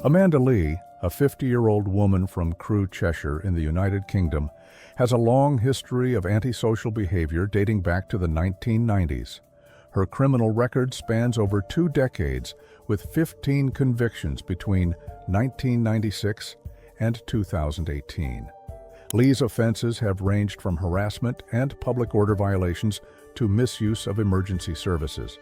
Amanda Lee, a 50-year-old woman from Crewe, Cheshire in the United Kingdom, has a long history of antisocial behavior dating back to the 1990s. Her criminal record spans over 2 decades, with 15 convictions between 1996 and 2018. Lee's offenses have ranged from harassment and public order violations to misuse of emergency services.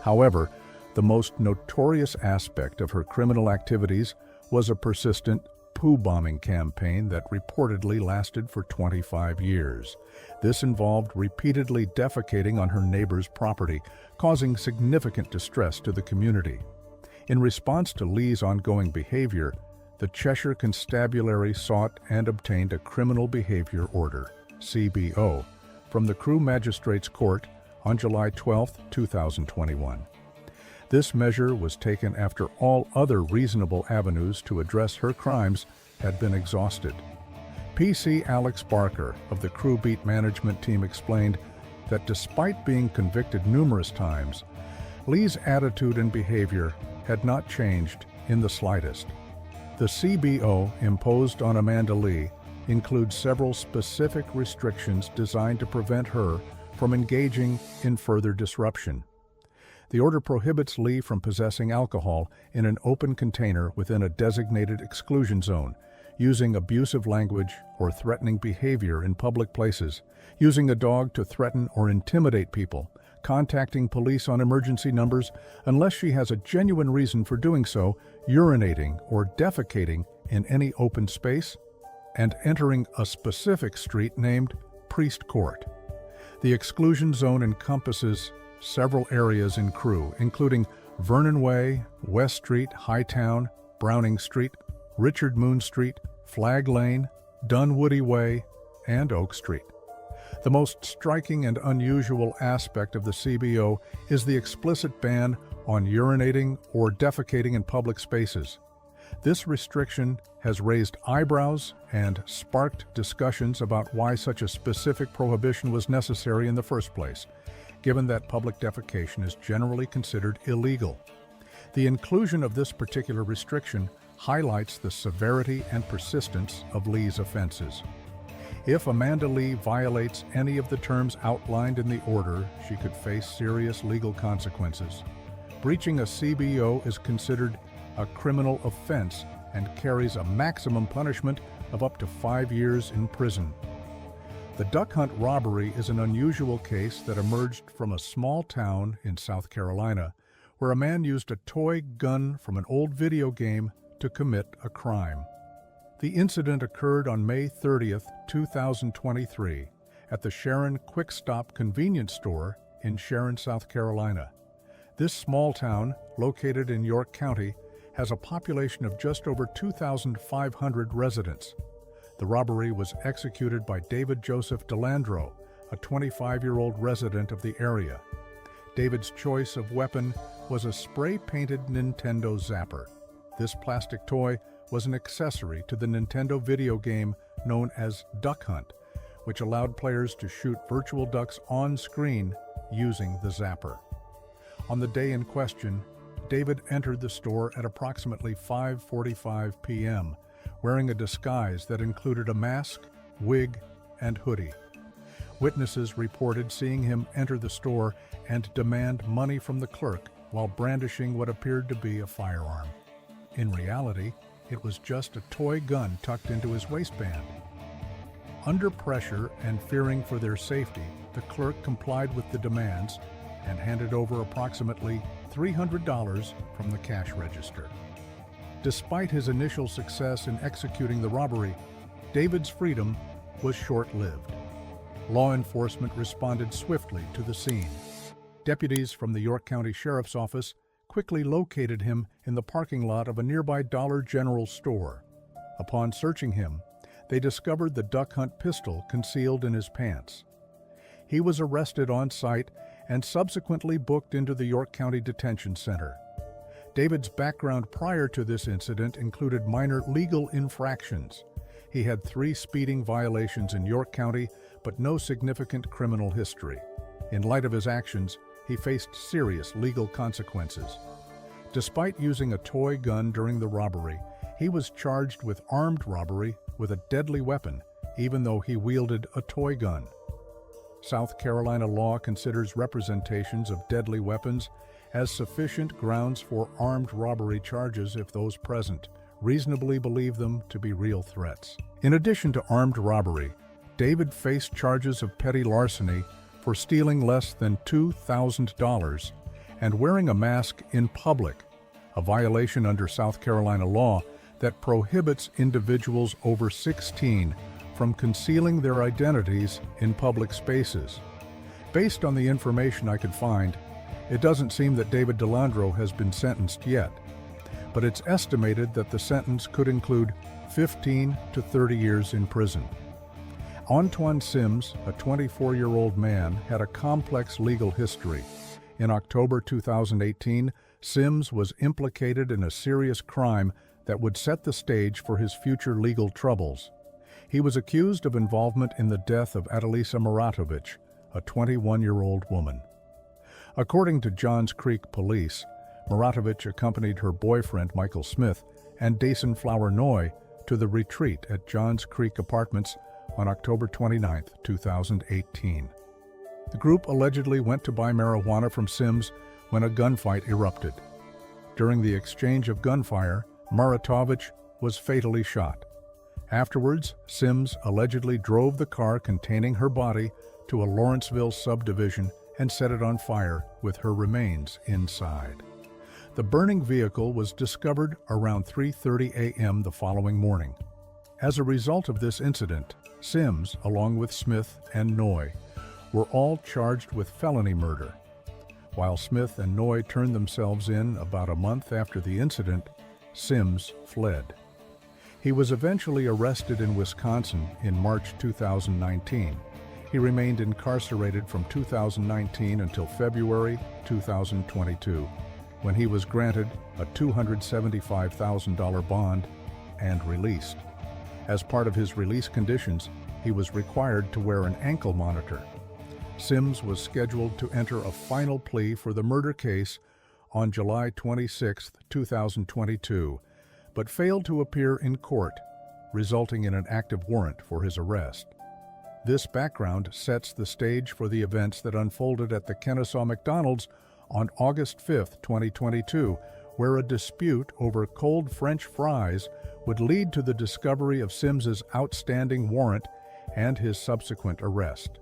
However, the most notorious aspect of her criminal activities was a persistent Pooh bombing campaign that reportedly lasted for 25 years. This involved repeatedly defecating on her neighbor's property, causing significant distress to the community. In response to Lee's ongoing behavior, the Cheshire Constabulary sought and obtained a Criminal Behavior Order, CBO, from the Crewe Magistrates Court on July 12, 2021. This measure was taken after all other reasonable avenues to address her crimes had been exhausted. PC Alex Barker of the Crewe Beat Management Team explained that despite being convicted numerous times, Lee's attitude and behavior had not changed in the slightest. The CBO imposed on Amanda Lee includes several specific restrictions designed to prevent her from engaging in further disruption. The order prohibits Lee from possessing alcohol in an open container within a designated exclusion zone, using abusive language or threatening behavior in public places, using a dog to threaten or intimidate people, contacting police on emergency numbers unless she has a genuine reason for doing so, urinating or defecating in any open space, and entering a specific street named Priest Court. The exclusion zone encompasses several areas in Crewe, including Vernon Way, West Street, Hightown, Browning Street, Richard Moon Street, Flag Lane, Dunwoody Way, and Oak Street. The most striking and unusual aspect of the CBO is the explicit ban on urinating or defecating in public spaces. This restriction has raised eyebrows and sparked discussions about why such a specific prohibition was necessary in the first place, given that public defecation is generally considered illegal. The inclusion of this particular restriction highlights the severity and persistence of Lee's offenses. If Amanda Lee violates any of the terms outlined in the order, she could face serious legal consequences. Breaching a CBO is considered a criminal offense and carries a maximum punishment of up to 5 years in prison. The duck hunt robbery is an unusual case that emerged from a small town in South Carolina, where a man used a toy gun from an old video game to commit a crime. The incident occurred on May 30th, 2023, at the Sharon Quick Stop convenience store in Sharon, South Carolina. This small town, located in York County, has a population of just over 2,500 residents. The robbery was executed by David Joseph Delandro, a 25-year-old resident of the area. David's choice of weapon was a spray-painted Nintendo Zapper. This plastic toy was an accessory to the Nintendo video game known as Duck Hunt, which allowed players to shoot virtual ducks on screen using the Zapper. On the day in question, David entered the store at approximately 5:45 p.m., wearing a disguise that included a mask, wig, and hoodie. Witnesses reported seeing him enter the store and demand money from the clerk while brandishing what appeared to be a firearm. In reality, it was just a toy gun tucked into his waistband. Under pressure and fearing for their safety, the clerk complied with the demands and handed over approximately $300 from the cash register. Despite his initial success in executing the robbery, David's freedom was short-lived. Law enforcement responded swiftly to the scene. Deputies from the York County Sheriff's Office quickly located him in the parking lot of a nearby Dollar General store. Upon searching him, they discovered the duck hunt pistol concealed in his pants. He was arrested on site and subsequently booked into the York County Detention Center. David's background prior to this incident included minor legal infractions. He had 3 speeding violations in York County, but no significant criminal history. In light of his actions, he faced serious legal consequences. Despite using a toy gun during the robbery, he was charged with armed robbery with a deadly weapon, even though he wielded a toy gun. South Carolina law considers representations of deadly weapons as sufficient grounds for armed robbery charges if those present reasonably believe them to be real threats. In addition to armed robbery, David faced charges of petty larceny for stealing less than $2,000 and wearing a mask in public, a violation under South Carolina law that prohibits individuals over 16 from concealing their identities in public spaces. Based on the information I could find, it doesn't seem that David Delandro has been sentenced yet, but it's estimated that the sentence could include 15 to 30 years in prison. Antoine Sims, a 24-year-old man, had a complex legal history. In October 2018, Sims was implicated in a serious crime that would set the stage for his future legal troubles. He was accused of involvement in the death of Adalisa Maratovich, a 21-year-old woman. According to Johns Creek police, Maratovich accompanied her boyfriend Michael Smith and Dason Flower Noy to the retreat at Johns Creek Apartments on October 29, 2018. The group allegedly went to buy marijuana from Sims when a gunfight erupted. During the exchange of gunfire, Maratovich was fatally shot. Afterwards, Sims allegedly drove the car containing her body to a Lawrenceville subdivision and set it on fire with her remains inside. The burning vehicle was discovered around 3:30 a.m. the following morning. As a result of this incident, Sims, along with Smith and Noy, were all charged with felony murder. While Smith and Noy turned themselves in about a month after the incident, Sims fled. He was eventually arrested in Wisconsin in March 2019. He remained incarcerated from 2019 until February 2022, when he was granted a $275,000 bond and released. As part of his release conditions, he was required to wear an ankle monitor. Sims was scheduled to enter a final plea for the murder case on July 26, 2022, but failed to appear in court, resulting in an active warrant for his arrest. This background sets the stage for the events that unfolded at the Kennesaw McDonald's on August 5, 2022, where a dispute over cold French fries would lead to the discovery of Sims's outstanding warrant and his subsequent arrest.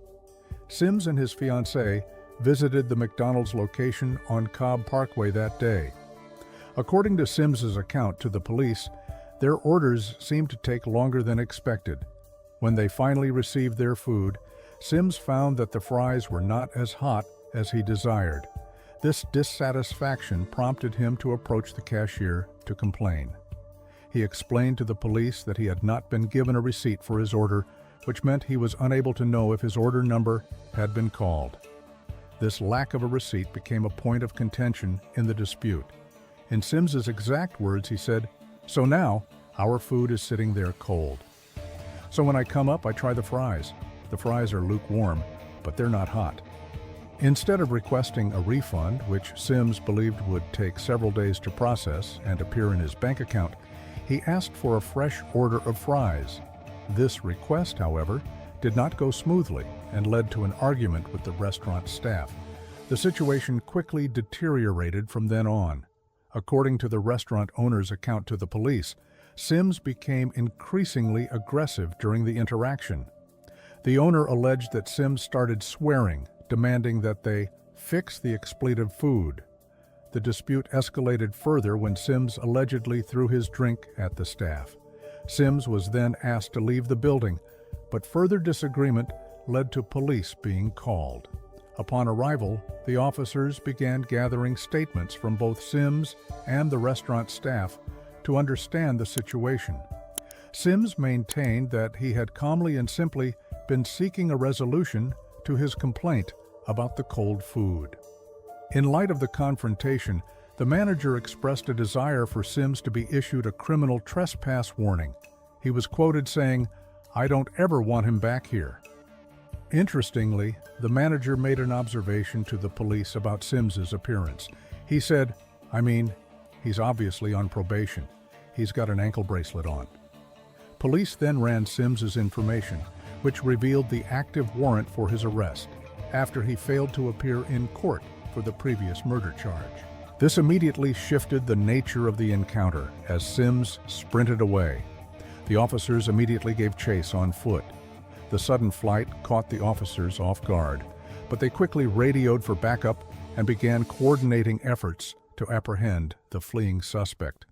Sims and his fiancée visited the McDonald's location on Cobb Parkway that day. According to Sims's account to the police, their orders seemed to take longer than expected. When they finally received their food, Sims found that the fries were not as hot as he desired. This dissatisfaction prompted him to approach the cashier to complain. He explained to the police that he had not been given a receipt for his order, which meant he was unable to know if his order number had been called. This lack of a receipt became a point of contention in the dispute. In Sims's exact words, he said, "So now, our food is sitting there cold. So when I come up, I try the fries. The fries are lukewarm, but they're not hot." Instead of requesting a refund, which Sims believed would take several days to process and appear in his bank account, he asked for a fresh order of fries. This request, however, did not go smoothly and led to an argument with the restaurant staff. The situation quickly deteriorated from then on. According to the restaurant owner's account to the police, Sims became increasingly aggressive during the interaction. The owner alleged that Sims started swearing, demanding that they fix the expletive food. The dispute escalated further when Sims allegedly threw his drink at the staff. Sims was then asked to leave the building, but further disagreement led to police being called. Upon arrival, the officers began gathering statements from both Sims and the restaurant staff to understand the situation. Sims maintained that he had calmly and simply been seeking a resolution to his complaint about the cold food. In light of the confrontation, the manager expressed a desire for Sims to be issued a criminal trespass warning. He was quoted saying, "I don't ever want him back here." Interestingly, the manager made an observation to the police about Sims's appearance. He said, He's obviously on probation. He's got an ankle bracelet on. Police then ran Sims's information, which revealed the active warrant for his arrest after he failed to appear in court for the previous murder charge. This immediately shifted the nature of the encounter as Sims sprinted away. The officers immediately gave chase on foot. The sudden flight caught the officers off guard, but they quickly radioed for backup and began coordinating efforts to apprehend the fleeing suspect.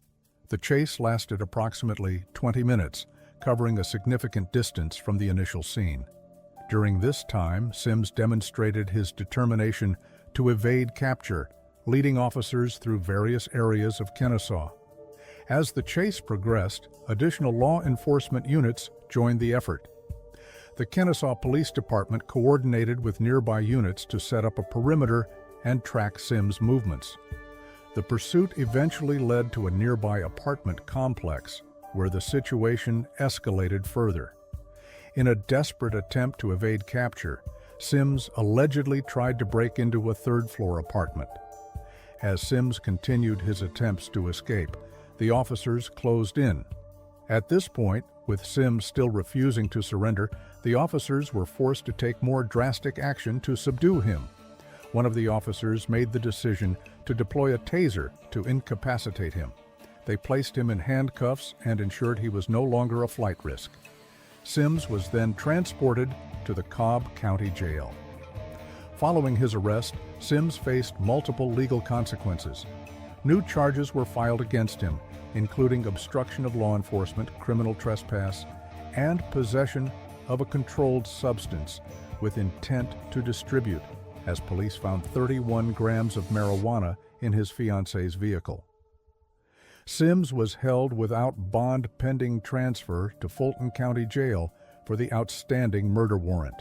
The chase lasted approximately 20 minutes, covering a significant distance from the initial scene. During this time, Sims demonstrated his determination to evade capture, leading officers through various areas of Kennesaw. As the chase progressed, additional law enforcement units joined the effort. The Kennesaw Police Department coordinated with nearby units to set up a perimeter and track Sims' movements. The pursuit eventually led to a nearby apartment complex, where the situation escalated further. In a desperate attempt to evade capture, Sims allegedly tried to break into a third-floor apartment. As Sims continued his attempts to escape, the officers closed in. At this point, with Sims still refusing to surrender, the officers were forced to take more drastic action to subdue him. One of the officers made the decision to deploy a taser to incapacitate him. They placed him in handcuffs and ensured he was no longer a flight risk. Sims was then transported to the Cobb County Jail. Following his arrest, Sims faced multiple legal consequences. New charges were filed against him, including obstruction of law enforcement, criminal trespass, and possession of a controlled substance with intent to distribute, as police found 31 grams of marijuana in his fiance's vehicle. Sims was held without bond pending transfer to Fulton County Jail for the outstanding murder warrant.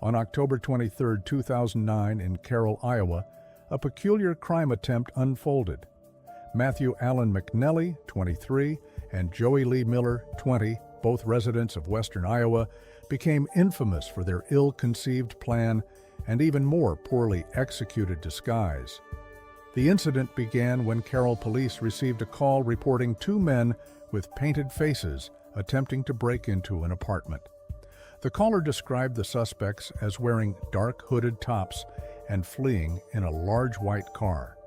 On October 23, 2009, in Carroll, Iowa, a peculiar crime attempt unfolded. Matthew Allan McNelly, 23, and Joey Lee Miller, 20, both residents of western Iowa, became infamous for their ill-conceived plan and even more poorly executed disguise. The incident began when Carroll police received a call reporting two men with painted faces attempting to break into an apartment. The caller described the suspects as wearing dark hooded tops and fleeing in a large white car.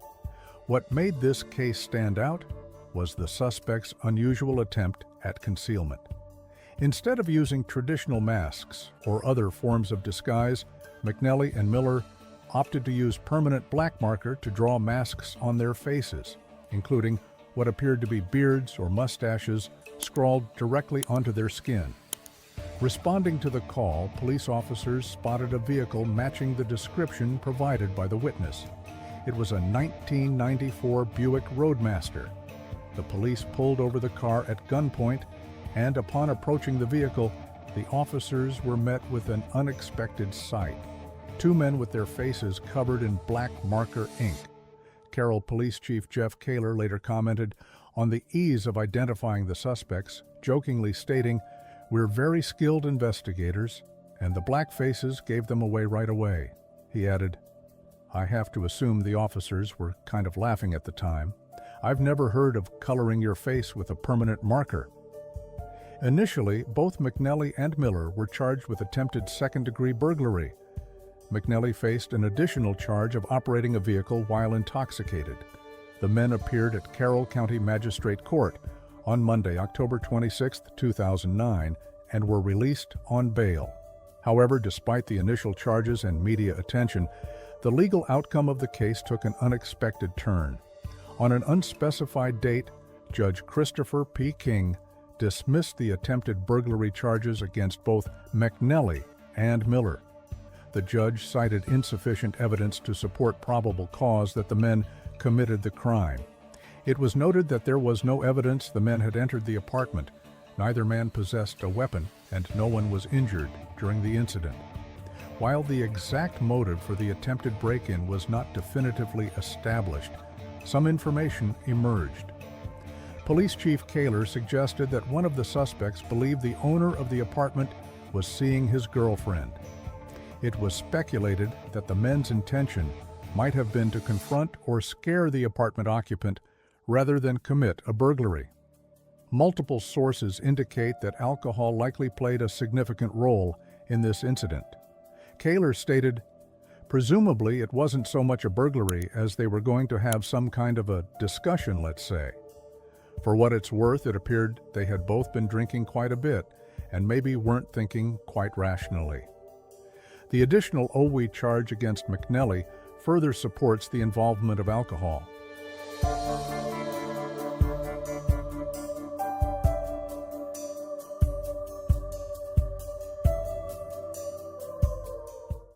What made this case stand out was the suspect's unusual attempt at concealment. Instead of using traditional masks or other forms of disguise, McNelly and Miller opted to use permanent black marker to draw masks on their faces, including what appeared to be beards or mustaches scrawled directly onto their skin. Responding to the call, police officers spotted a vehicle matching the description provided by the witness. It was a 1994 Buick Roadmaster. The police pulled over the car at gunpoint, and upon approaching the vehicle, the officers were met with an unexpected sight. Two men with their faces covered in black marker ink. Carroll Police Chief Jeff Kaler later commented on the ease of identifying the suspects, jokingly stating, "We're very skilled investigators, and the black faces gave them away right away." He added, "I have to assume the officers were kind of laughing at the time. I've never heard of coloring your face with a permanent marker." Initially, both McNelly and Miller were charged with attempted second-degree burglary. McNelly faced an additional charge of operating a vehicle while intoxicated. The men appeared at Carroll County Magistrate Court on Monday, October 26, 2009, and were released on bail. However, despite the initial charges and media attention, the legal outcome of the case took an unexpected turn. On an unspecified date, Judge Christopher P. King dismissed the attempted burglary charges against both McNelly and Miller. The judge cited insufficient evidence to support probable cause that the men committed the crime. It was noted that there was no evidence the men had entered the apartment. Neither man possessed a weapon, and no one was injured during the incident. While the exact motive for the attempted break-in was not definitively established, some information emerged. Police Chief Kaler suggested that one of the suspects believed the owner of the apartment was seeing his girlfriend. It was speculated that the men's intention might have been to confront or scare the apartment occupant rather than commit a burglary. Multiple sources indicate that alcohol likely played a significant role in this incident. Kaler stated, "Presumably it wasn't so much a burglary as they were going to have some kind of a discussion, let's say. For what it's worth, it appeared they had both been drinking quite a bit and maybe weren't thinking quite rationally." The additional OWI charge against McNelly further supports the involvement of alcohol.